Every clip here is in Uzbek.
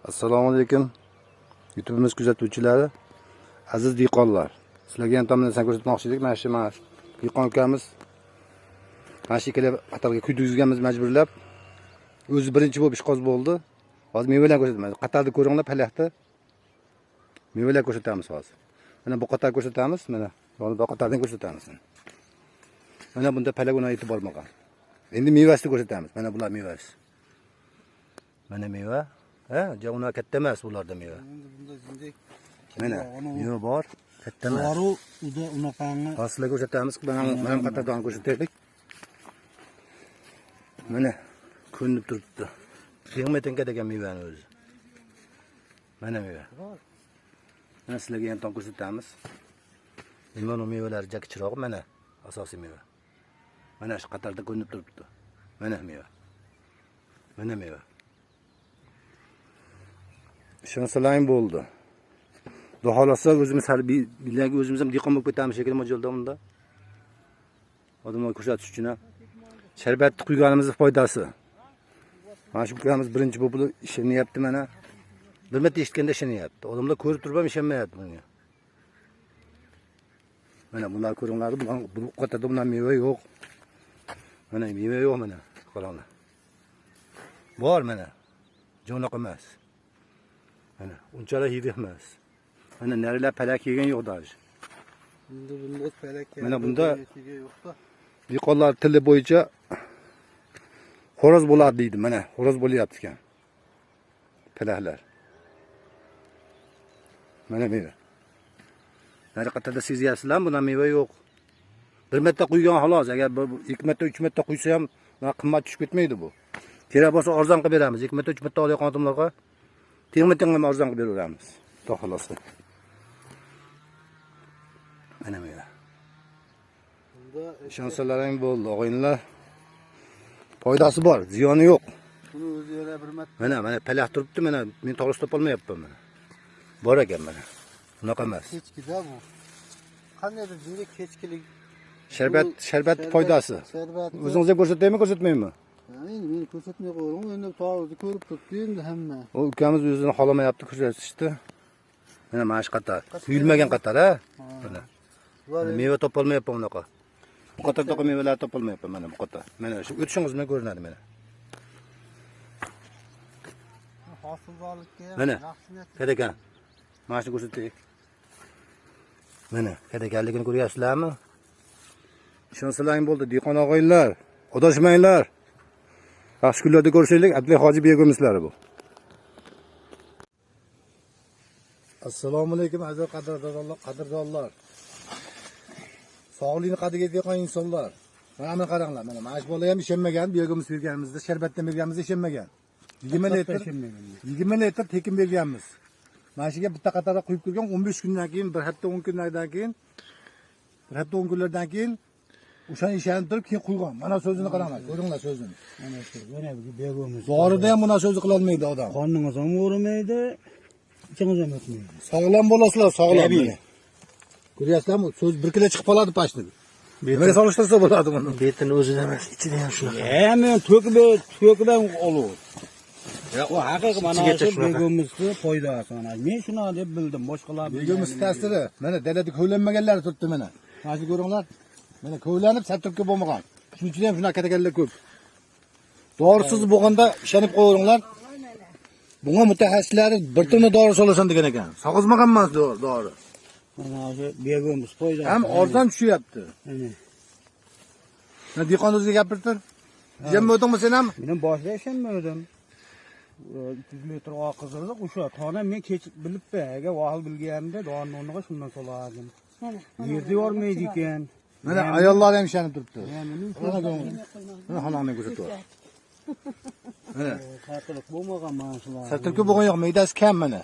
Assalomu alaykum. YouTube'imiz kuzatuvchilari, aziz dehqonlar. Sizlarga ham tomdan ko'rsatmoqchi edik. Mana shu dehqon ukamiz mana shu kelib qatarga kuydizganmiz majburlab. O'zi birinchi bo'lib ishqoz bo'ldi. Hozir mevalar ko'rsatamiz. Qatarni ko'ringlar, palaqda. Mevalar ko'rsatamiz hozir. Mana bu qatar ko'rsatamiz, mana bu qatardan ko'rsatamiz. Mana bunda palaq o'na yetib bormagan. Endi mevasini ko'rsatamiz. Mana bular mevasi. Mana meva. Ha, javuna katta emas bularda meva. Mana meva bor, katta emas. Boru uda unaqangi. Hozirlarga ko'rsatamiz. Mana qatardan ko'rsataylik. Mana ko'rinib turibdi. 20 metrga degan mevani o'zi. Mana meva. Mana sizlarga ham tom ko'rsatamiz. Limon mevalari jak chirog'i mana asosiy meva. Mana shu qatarda ko'rinib turibdi. Mana meva. Mana meva. Ishonsalang bo'ldi. Xudo xolasa o'zimiz hali bilagi o'zimiz ham dehqon bo'lib ketamiz shekilli mo'ljalda bunda. Odamlarga ko'rsatish uchun ham sharbatni quyganimizning foydasi. Mana shu ukamiz birinchi bo'lib ishlanyapti mana. Bir marta eshitganda ishlanyapti. Odamlar ko'rib turib ham ishonmayapti bunga. Mana bular ko'ringlar, bu qatorda bundan meva yo'q. Mana meva yo'q mana. Qaranglar. Bor mana. Jo'noq emas. Mana unchalar yirik emas. Mana narilar palak yegan yo'q даже. Bunda palak. Mana bunda dehqonlar tili bo'yicha xo'roz bo'ladi deydi. Mana xo'roz bo'lyapti ekan. Palaklar. Mana meva. Nari qatorda sezyapsizlar, bunda meva yo'q. Bir marta quygan xolos, agar 2 marta, 3 marta quysa ham qimmat tushib ketmaydi bu. Kerak bo'lsa arzon qilib beramiz. 2 marta, 3 marta olayotgan odamlarga tengma-teng arzon qilib beraveramiz. Xudo xolasa. Mana meva. Ishonsalaring bo'ldi, o'g'inlar. Foydasi bor, ziyoni yo'q. Buni o'zi yana bir marta. Mana palaq turibdi, mana men to'g'ri topolmayapman mana. Bor ekan mana. Bunaqa emas. Kechkida bu. Qandaydir bunga kechkilik Sharbat foydasi. O'zingizga ko'rsataymi, ko'rsatmaymi? Endi men ko'rsatmay qo'yaman. Endi to'g'ri ko'rib turibdi endi hamma. O ukamiz o'zini xohlamayapti ko'rsatishdi. Mana shu qatar. Quyilmagan qatar, ha? Mana. Meva topolmayapman unaqa. Bu qatorda mevalar topolmayapman mana bu qator. Mana shu o'tishingiz bilan ko'rinadi mana. Hosilzorlikka Mana. Qadakan. Mana shu ko'rsataylik. Mana, qadakanligini ko'ryapsizlarmi? Ishonsalaring bo'ldi, dehqon og'aylar. Adashmanglar. Yaxshi kunlarda ko'rishaylik. Abdulla Hoji begimizlari bu. Assalomu alaykum aziz qadrdonlar. Sog'likni qadriga yetgan insonlar. Mana qaranglar, mana shu bola ham ishonmagan, begimiz berganimizda, sharbatdan berganimizda ishonmagan. 20 litr tekin berganmiz. Mana shuga bitta qatorda quyib turgan 15 kundan keyin, bir hafta 10 kunlardan keyin, bir hafta 10 kunlardan keyin o'shani ishonib turib keyin quygan. Mana so'zini qaranglar, ko'ringlar so'zini. Mana shu, mana bu begimiz. Zorida ham buna so'zni qila olmaydi odam. Qoningiz ham o'ramaydi, ichingiz ham o'tmaydi. Sog'lom bo'lasizlar, sog'lom. Ko'ryapsizlarmi? So'z bir kilo chiqib qoladi pashni. Nimaga solishtirsa bo'ladi buni? Betini o'zida emas, ichida ham shunaqa. Men to'kibdan olib. O haqiqiy mana shu begimizning foydasi mana. Men shuni deb bildim, boshqalar Begimiz ta'siri. Mana dalada ko'lanmaganlar turibdi mana. Mana shu ko'ringlar. Mana ko'lanib satribga bo'lmagan. Shuning uchun ham shunaqa kataganlar ko'p. Dorisiz bo'lganda ishonib qo'yinglar. Bunga mutaxassislar bir turna dori solasan degan ekan. Sog'izmagan emas dori. Mana shu begimiz foydasi. Ham arzon tushyapti. Mana dehqon o'ziga gapirtir. Ishonmadingmi sen ham? Men boshida ishonmadim. 200 litr oq qizildi, o'sha tona men kech bilibman. Agar vahil bilganimda donni o'rniga shundan solardim. Yerda yormaydi ekan. Mana ayollar ham ishonib turibdi. Mana xonani ko'rsatib. Mana Satrlik bo'lmagan mana shular. satribga bo'lgan yo'q, maydasi kam mana.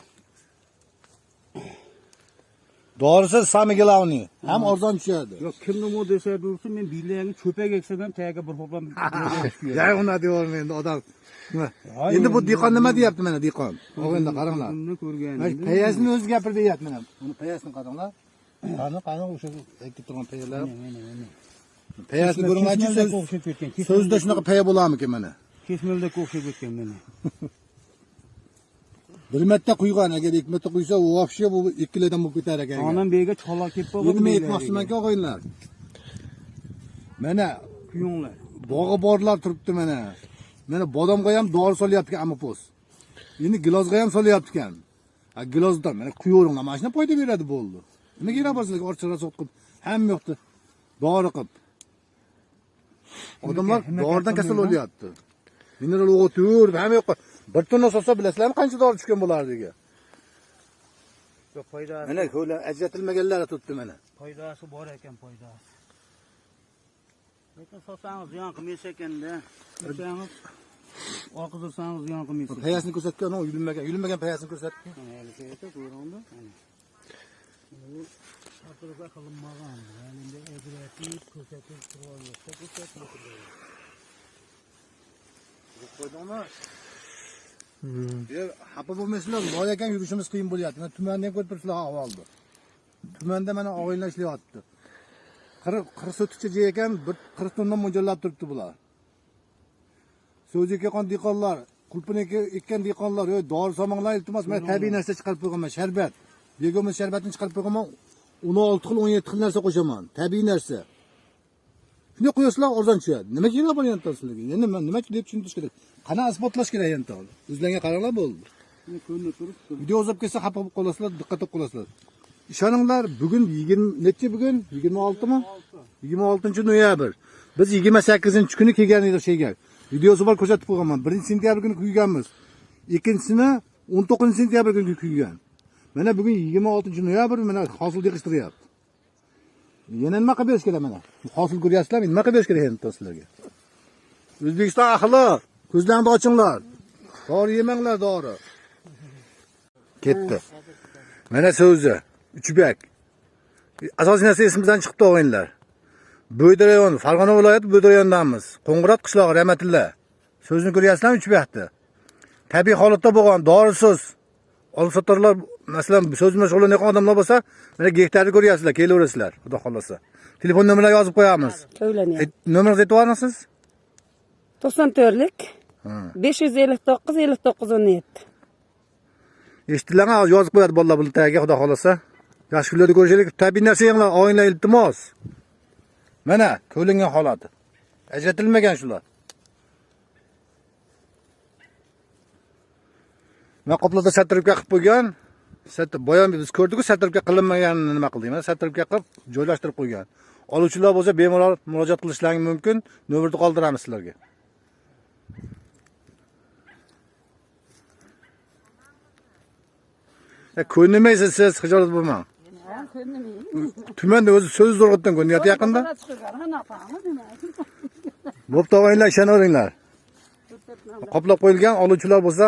Dorisiz samigalavni ham arzon tushadi. Yo'q, kimni mo desa dursin, men bilangi cho'pak eksam ham tagiga bir hoplam. Ya uni deyormaydi odam. Endi bu dehqon nima deyapti mana dehqon? O'g'inda qaranglar. Buni ko'rganim. Payasini o'zi gapir deyapti mana. Uni payasini qaranglar. Qani o'sha aytib turgan payalar. Payasini ko'ringlarchi, so'zda shunaqa paya bo'larmikin mana. Kesmilda o'xshab ketgan mana. Bir marta quygan, agar 2 marta quysa, u вообще bu 2 kilodan bo'lib ketar ekan. Onam bega chola kelib qolgan. Endi men aytmoqchimanki, o'g'aylar. Mana Kuyunglar. bog'i borlar turibdi mana. Mana bodomga ham dori solyapti amapos. Endi gilozga ham solyapti ekan. Ha gilozdan mana quyaveringlar, mana shuna foyda beradi bo'ldi. Nimaga kerak bor sizlarga orchara sotqib, hamma yoqda dori qilib. Odamlar doridan kasal bo'lyapti. Mineral o'g'otur, hamma yoqqa bir tonna solsa bilasizlarmi qancha dori tushgan bo'lardiga? Yo'q, foydasi. Mana ko'lar ajratilmaganlar turibdi mana. Foydasi bor ekan, foydasi. Lekin solsangiz ziyon qilmaysiz ekanda. Solsangiz oqizsangiz ziyon qilmaysiz. Payasini ko'rsatgan, o yulinmagan payasini ko'rsatdi. Mana kerak ko'rindi. Bu atrofga qilinmagan. Endi ajratib ko'rsatib turibdi. Ko'rsatib Qo'ydingmi? Xafa bo'lmaysizlar, loy ekan yurishimiz qiyin bo'lyapti. Mana tumandan ko'rib turibsizlar ahvolni. Tumanda mana og'aylar ishlayapti. 40 so'tcha jey ekan, 40 tondan mo'ljallab turibdi bular. So'ziga qon dehqonlar, qulpiniki ekkan dehqonlar, dori somonglar iltimos, mana tabiiy narsa chiqarib qo'yganman, sharbat. Begimiz sharbatini chiqarib qo'yganman, 16 xil, 17 xil narsa qo'shaman, tabiiy narsa. Shuni qo'yasizlar, arzon tushadi. Nima kerak bor endi sizlarga? Endi nima deb tushuntirish kerak? Qana isbotlash kerak endi. O'zlariga qaranglar bo'ldi. ko'rinib turibdi. Video yozib kelsa xafa bo'lib qolasizlar, diqqat qilib qolasizlar. Ishoninglar, bugun 20 necha bugun? 26mi? 26-noyabr. Biz 28-kuni kelgan edik sheyga. Videosi bor ko'rsatib qo'yganman. 1-sentyabr kuni kuyganmiz. Ikkinchisini 19-sentyabr kuni kuygan. Mana bugun 26-noyabr, mana hosil yig'ishtiryapti. Yana nima qilib berish kerak mana? Hosil ko'ryapsizlarmi? Nima qilib berish kerak endi sizlarga? O'zbekiston ahli, ko'zlaringizni ochinglar. Dori yemanglar, dori. Ketdi. Mana so'zi, Uchbek. Asosiy narsa esimizdan chiqdi o'g'aylar. Bo'yda rayon, Farg'ona viloyati Bo'yda rayonidamiz. Qo'ng'irot qishlog'i, rahmatilla. So'zni ko'ryapsizlarmi Uchbekni? Tabiiy holatda bo'lgan, dorisiz. Olib-sotarlar, masalan, so'z bilan shug'ullanayotgan odamlar bo'lsa, mana gektarni ko'ryapsizlar, kelaverasizlar, xudo xolasa. Telefon nomerlarini yozib qo'yamiz. O'ylanyapti. Nomeringizni aytib olasiz? 94lik 559 59 17. Eshitdilarmi? Yozib qo'yadi bolalar buning tagiga, xudo xolasa. Yaxshi kunlarda ko'rishaylik. Tabiiy narsa yenglar, o'yinlar iltimos. Mana ko'lingan holati. Ajratilmagan shular. Men qoplarda satribga qilib qo'ygan. Boyon biz ko'rdik-ku, satribga qilinmaganini nima qildik? Mana satribga qilib joylashtirib qo'ygan. Oluvchilar bo'lsa bemalol murojaat qilishlaring mumkin. Nomerni qoldiramiz sizlarga. Ko'nmaysiz siz, hijolat bo'lmang. Tumanda o'zi so'z zo'rg'itdan ko'nyapti yaqinda. Bo'pti, o'g'aylar, ishonaveringlar. Qoplab qo'yilgan oluvchilar bo'lsa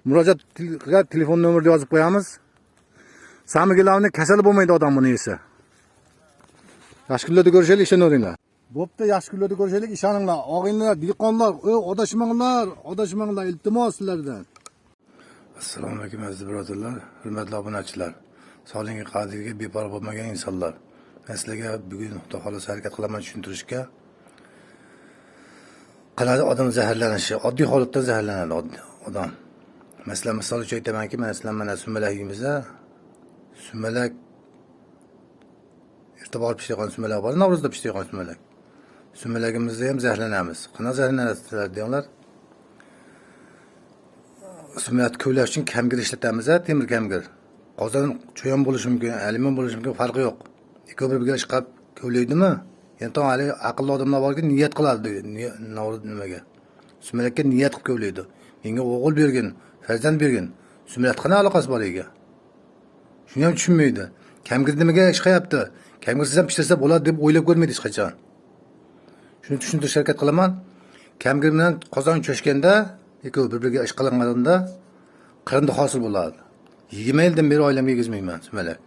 murojaatga telefon nomerini yozib qo'yamiz. Samigilarning kasali bo'lmaydi odam buni yesa. Yaxshi kunlarda ko'rishaylik, ishonaveringlar. Bo'pti, yaxshi kunlarda ko'rishaylik, ishoninglar. Og'aylar, dehqonlar, odashmanglar, iltimos sizlardan. Assalomu alaykum aziz birodarlar, hurmatli obunachilar. Sog'lig'i qadriga beparvo bo'lmagan insonlar. Men sizlarga bugun xudo xolasa harakat qilaman tushuntirishga. Qalada odam zaharlanishi, oddiy holatda zaharlanadi odam. Masalan, misol uchun aytamanki, mana sumalagimizda sumalak erta borib pishirgan sumalak bor, Navro'zda pishirgan sumalak. Sumalagimizda ham zaharlanamiz. Qanaqa zaharlanasizlar deyinglar? Sumalak ko'lash uchun kamgir ishlatamiz, temir kamgir. Qozon cho'yon bo'lishi mumkin, alyumin bo'lishi mumkin, farqi yo'q. Ikkovi bir-biriga ishqab ko'laydimi? Endi hali aqlli odamlar borki, niyat qiladi, nimaga? Sumalakka niyat qilib ko'laydi. Menga o'g'il bergin, farzand bergin. Sumalak qana aloqasi bor ega? Shuni ham tushunmaydi. Kamgir nimaga ish qilyapti? Kamgirsiz ham pishirsa bo'ladi deb o'ylab ko'rmaydi hech qachon. Shuni tushuntirishga harakat qilaman. Kamgir bilan qozon cho'shganda, ikkovi bir-biriga ish qilganda qirindi hosil bo'ladi. 20 yildan beri oilamga yegizmayman sumalak.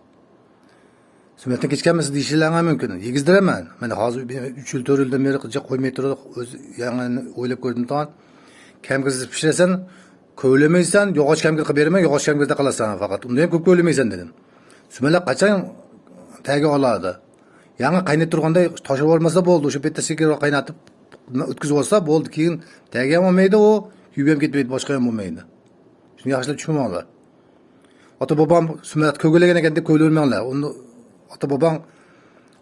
Sumalakdan kechganmiz deyishlaring mumkin. Yegizdiraman. Mana hozir 3 yil, 4 yildan beri qilja qo'ymay turib, o'z yangi o'ylab ko'rdim ton. Kamgirsiz pishirasan, ko'lamaysan, yog'och kamgir qilib beraman, yog'och kamgirda qalasan faqat. Unda ham ko'p ko'lamaysan dedim. Sumalak qachon tagi oladi? Yangi qaynab turganda toshib olmasa bo'ldi. O'sha paytda sekinroq qaynatib o'tkazib olsa bo'ldi. Keyin tagi ham olmaydi u, kuyib ham ketmaydi, boshqa ham bo'lmaydi. Shuni yaxshilab tushunmoqlar. ota bobom sunnat ko'galagan ekan deb ko'ylavermanglar. Uni ota bobong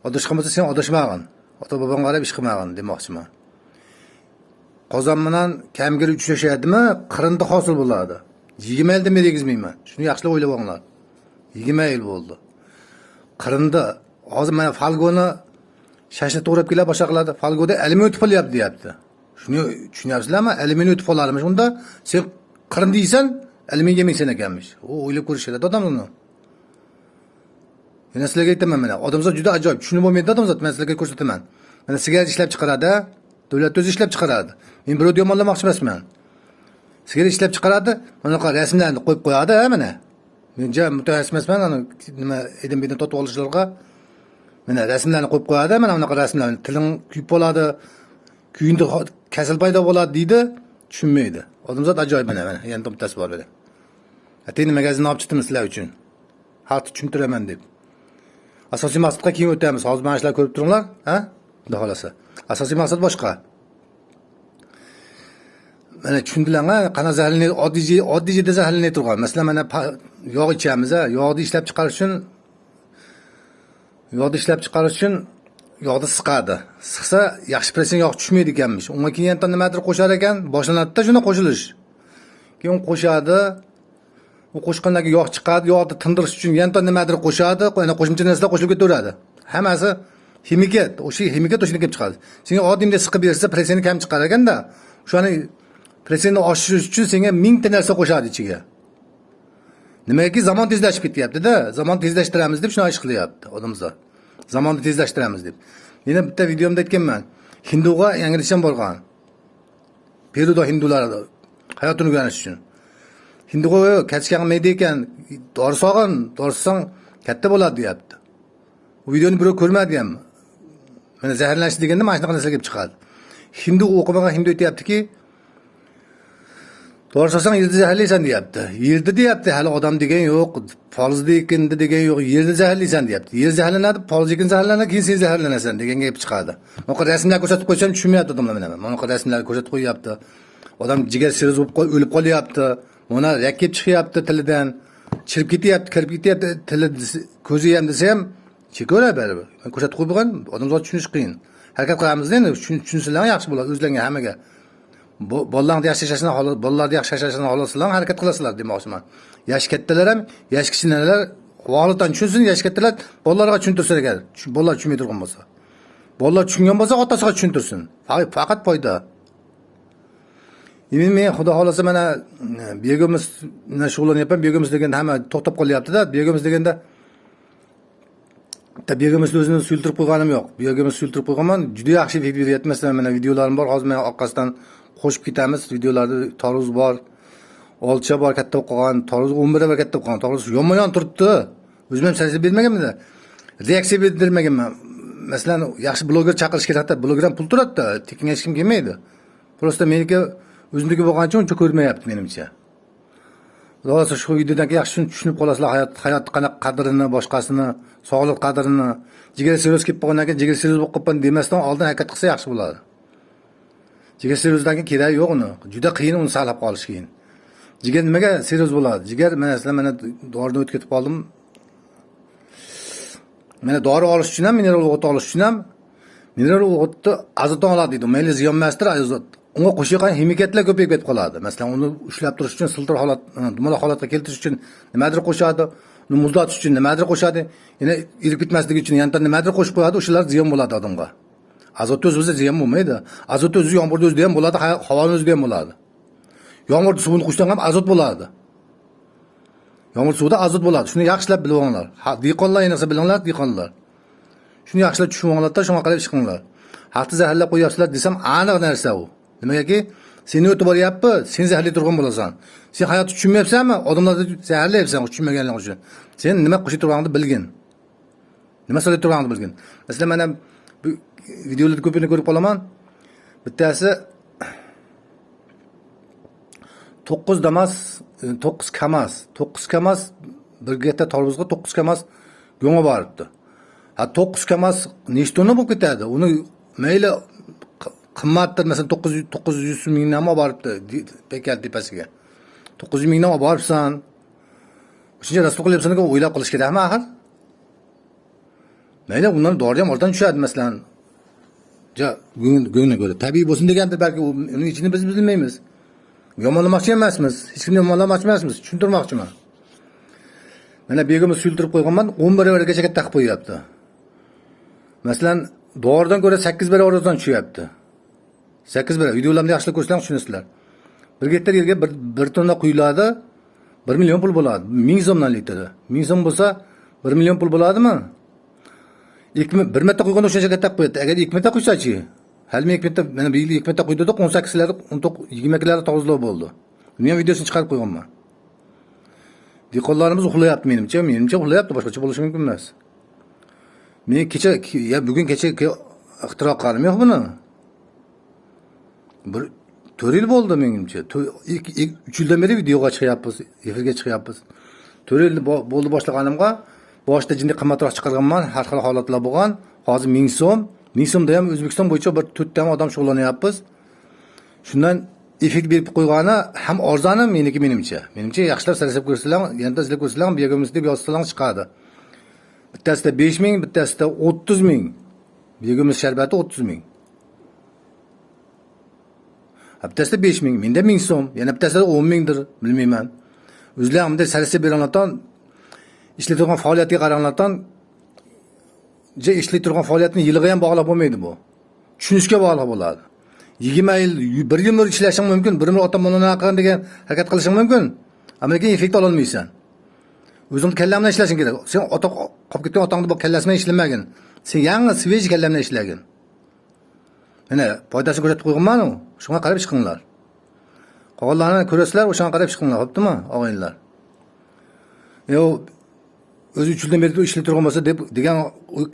adashgan bo'lsa sen adashmag'in. Ota bobong qarab ish qilmag'in demoqchiman. Qozon bilan kamgir uchrashadimi, qirinda hosil bo'ladi. 20 yildan beri egizmayman. Shuni yaxshilab o'ylab olinglar. 20 yil bo'ldi. Qirinda hozir mana Falgoni shashni to'g'rab kelib boshqa qiladi. Falgoda alyumin o'tib qolyapti, deyapti. Shuni tushunyapsizlarmi? Alyumin o'tib qolarmish. Unda sen qirin deysan, alyumin yemaysan ekanmish. O o'ylab ko'rish kerak odamlarni. Yana sizlarga aytaman mana, odamzod juda ajoyib. Tushunib bo'lmaydi odamzod, men sizlarga ko'rsataman. Mana sigaret ishlab chiqaradi, davlat o'zi ishlab chiqaradi. Men birovni yomonlamoqchi emasman. Sigaret ishlab chiqaradi, mana bunaqa rasmlarni qo'yib qo'yadi, mana. Men jam mutaxassis emasman, nima edim bilan totib olishlarga. Mana rasmlarni qo'yib qo'yadi, mana bunaqa rasmlarni tiling kuyib qoladi, kuyinda kasal paydo bo'ladi deydi, tushunmaydi. Odamzod ajoyib mana, yana bittasi bor mana. Atayni magazinni olib chiqdim sizlar uchun. Xalqni tushuntiraman deb. Asosiy maqsadga keyin o'tamiz. Hozir mana shular ko'rib turinglar, ha? Xudo xolasa. Asosiy maqsad boshqa. Mana tushundilarmi? Qana zaharlanib, oddiy zaharlanib turgan. Masalan, mana yog' ichamiz, yog'ni ishlab chiqarish uchun yog'ni siqadi. Siqsa yaxshi presen yog' tushmaydi ekanmish. Unga keyin yana nimadir qo'shar ekan, boshlanadi-da shuni qo'shilish. Keyin qo'shadi. U qo'shqandan keyin yog' chiqadi, yog'ni tindirish uchun yana nimadir qo'shadi, yana qo'shimcha narsalar qo'shilib ketaveradi. Hammasi ximikat, o'sha o'shini kelib chiqadi. Senga oddimda siqib bersa, preseni kam chiqar ekanda, o'shani presenni oshirish uchun senga 1000 ta narsa qo'shadi ichiga. Nimaiki zamon tezlashib ketyapti-da, zamon tezlashtiramiz deb shuni ish qilyapti odamlar. Zamonni tezlashtiramiz deb. Yana bitta videomda aytganman. Hinduga yangilikdan borgan. Peruda hindular hayotini o'rganish uchun. Hinduga kachga qilmaydi ekan, dorisang katta bo'ladi deyapti. Bu videoni birov ko'rmadi ham. Mana zaharlanish deganda mana shunaqa narsalar kelib chiqadi. Hindu o'qimagan hindu aytayaptiki, dorisang yerda zaharlaysan deyapti. Yerda deyapti, hali odam degan yo'q, folizda ekindi degan yo'q, yerda zaharlaysan deyapti. Yer zaharlanadi, foliz ekin zaharlanadi, keyin sen zaharlanasan degan gap chiqadi. Bunaqa rasmlar ko'rsatib qo'ysam tushunmayapti odamlar mana. Bunaqa rasmlar ko'rsatib qo'yapti. Odam jigar siroz bo'lib o'lib qolyapti. Mana rak kelib chiqyapti tilidan, chirib ketyapti, kirib ketyapti, tili ko'zi ham desa ham chekaveradi baribir. Men ko'rsatib qo'ygan, odamzod tushunish qiyin. Harakat qilamiz endi, tushunsalar yaxshi bo'ladi o'zlariga hammaga. Bolalarni yaxshi yashashini xohlasanglar, bolalarni yaxshi yashashini xohlasanglar, harakat qilasizlar demoqchiman. Yosh kattalar ham, yosh kichkinalar g'olibdan tushunsin, yosh kattalar bolalarga tushuntirsa kerak. Bolalar tushunmay turgan bo'lsa. Bolalar tushungan bo'lsa, otasiga tushuntirsin. Faqat foyda. Men xudo xolasa mana begimiz bilan shug'ullanyapman. Begimiz deganda hamma to'xtab qolyapti-da. Begimiz deganda begimiz o'zini suyultirib qo'yganim yo'q. Begimiz suyultirib qo'yganman. Juda yaxshi effekt beryapti. Masalan, mana videolarim bor. Hozir men orqasidan qo'shib ketamiz. Videolarda toruz bor, olcha bor, katta bo'lib qolgan, toruz 11 bor, katta bo'lib qolgan. Toruz yonma-yon turibdi. O'zim ham sajda bermaganman-da. Reaksiya berdirmaganman. Masalan, yaxshi bloger chaqirish kerak-da. Blogerdan pul turadi-da. Tekin hech kim kelmaydi. Prosta meniki o'zimniki bo'lgancha uncha ko'rmayapti menimcha. Xudosa shu videodan yaxshi tushunib qolasizlar hayot qanaqa qadrini, boshqasini, sog'liq qadrini, jigar siroz kelib qolgandan keyin jigar siroz bo'lib qolgan demasdan oldin harakat qilsa yaxshi bo'ladi. Jigar sirozdan keyin kerak yo'q uni. Juda qiyin uni saqlab qolish qiyin. Jigar nimaga siroz bo'ladi? Jigar mana doridan o'tkazib qoldim. Mana dori olish uchun ham, mineral o'g'it olish uchun ham mineral o'g'itni azotdan oladi deydi. Mayli ziyon emasdir azot. Unga qo'shilgan ximikatlar ko'payib ketib qoladi. Masalan, uni ushlab turish uchun, siltir holat, dumaloq holatga keltirish uchun nimadir qo'shadi, uni muzlatish uchun nimadir qo'shadi, yana irib ketmasligi uchun yana nimadir qo'shib qo'yadi, o'shalar ziyon bo'ladi odamga. Azot o'zi ziyon bo'lmaydi. Azot o'zi yomg'irda o'zida ham bo'ladi, havoning o'zida ham bo'ladi. Yomg'ir suvini qushdan ham azot bo'ladi. Yomg'ir suvida azot bo'ladi. Shuni yaxshilab bilib olinglar. Dehqonlar ayniqsa bilinglar, dehqonlar. Shuni yaxshilab tushunib olinglar, shunga qarab ish qilinglar. Haqni zaharlab qo'yapsizlar desam, aniq narsa u. Nimagaki, seni o'tib boryapti, sen zaharlay turgan bo'lasan. Sen hayotni tushunmayapsanmi? Odamlarni zaharlayapsan, tushunmaganlar uchun. Sen nima qo'shib turganingni bilgin. Nima solib turganingni bilgin. Masalan, mana bu videolarni ko'pini ko'rib qolaman. Bittasi 9 damas, 9 kamas. 9 kamas bir getta tarvuzga 9 kamas go'nga boribdi. Ha 9 kamas nechtoni bo'lib ketadi? Uni mayli qimmatdir, masalan 900 mingdan boribdi bekal tepasiga. 900 mingdan boribsan. Shuncha rasul qilyapsan-ku o'ylab qilish kerakmi axir? Mayli, undan dori ham ortadan tushadi masalan. Go'ngga ko'ra tabiiy bo'lsin degandir, balki uning ichini biz bilmaymiz. Yomonlamoqchi emasmiz, hech kimni yomonlamoqchi emasmiz, tushuntirmoqchiman. Mana begimiz suyultirib qo'yganman, 10 baravargacha taqib qo'yapti. Masalan, doridan ko'ra 8 baravardan tushyapti. 8 baravar. Videolarni yaxshilab ko'rsalaring tushunasizlar. 1 gektar yerga 1 tonna quyiladi, 1 million pul bo'ladi. 1000 so'mdan litri. 1000 so'm bo'lsa 1 million pul bo'ladimi? Bir marta qo'yganda o'sha joyga taqib qo'yadi. Agar 2 marta qo'ysa-chi, hali 2 marta, mana bu yil 2 marta qo'ydi-da, 18larda, 20larda tozalab bo'ldi. Buni ham videosini chiqarib qo'yganman. Dehqonlarimiz uxlayapti menimcha uxlayapti, boshqacha bo'lishi mumkin emas. Men bugun kecha ixtiro qildim yo'q buni. Bir 4 yil bo'ldi menimcha. 3 yildan beri videoga chiqyapmiz, efirga chiqyapmiz. 4 yil bo'ldi boshlaganimga, boshida jinni qimmatroq chiqarganman, har xil holatlar bo'lgan. Hozir 1000 so'm, 1000 so'mda ham O'zbekiston bo'yicha bir 4 ta odam shug'ullanyapmiz. Shundan effekt berib qo'ygani ham arzoni menimcha. Menimcha yaxshilab saralab ko'rsalar, yana izlab ko'rsalar, begimiz deb yozsalar chiqadi. Bittasida 5000, bittasida 30000. Begimiz sharbati 30000. Bittasida 5000, menda 1000 so'm, yana bittasida 10000dir, bilmayman. O'zlarimda saralab beranlardan ishlayib turgan faoliyatiga qaranglardan ishlayib turgan faoliyatni yiliga ham bog'lab bo'lmaydi bu. Tushunishga bog'liq bo'ladi. 20 yil, 1 yil ishlashing mumkin, bir yil ota bundan aqan degan harakat qilishing mumkin. Ammo lekin effekt ola olmaysan. O'zing kallam bilan ishlashing kerak. Sen ota qolib ketgan otangni bu kallasi bilan ishlamagin. Sen yangi svej kallam bilan ishlagin. Mana foydasini ko'rsatib qo'yganman u. Shunga qarab chiqinglar. Qolganlarni ko'rasizlar, o'shanga qarab chiqinglar, xo'pmi, og'aylar? O'zi 3 yildan beri ishlayib turgan bo'lsa degan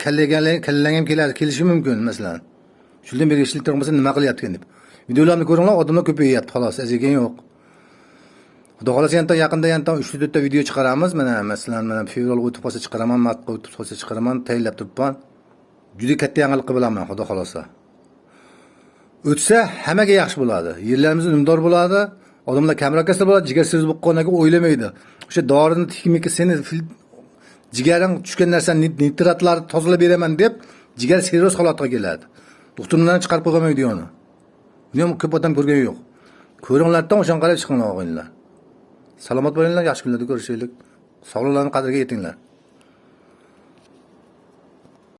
kallaga ham kelishi mumkin masalan. 3 yildan beri ishlayib turgan bo'lsa nima qilyapti deb. Videolarni ko'ringlar, odamlar ko'payyapti, xolos, azigan yo'q. Xudo xolasa yaqinda 3-4 ta video chiqaramiz. Masalan, fevral o'tib qolsa chiqaraman, mart o'tib qolsa chiqaraman, tayyorlab turibman. Juda katta yangilik qilib bilaman, xudo xolasa. O'tsa hammaga yaxshi bo'ladi. Yerlarimiz unumdor bo'ladi. Odamlar kamera kasal bo'ladi, jigar sirz bo'lib qolganiga o'ylamaydi. O'sha dorini texnika seni jigaring tushgan narsani nitratlarni tozalab beraman deb jigar sirroz holatiga keladi. Doktorlardan chiqarib qo'ygan videoni. Buni ham ko'p odam ko'rgani yo'q. Ko'ringlardan o'shan qarab chiqinglar, o'g'illar. Salomat bo'linglar, yaxshi kunlarda ko'rishaylik. Sog'liqlarning qadriga yetinglar.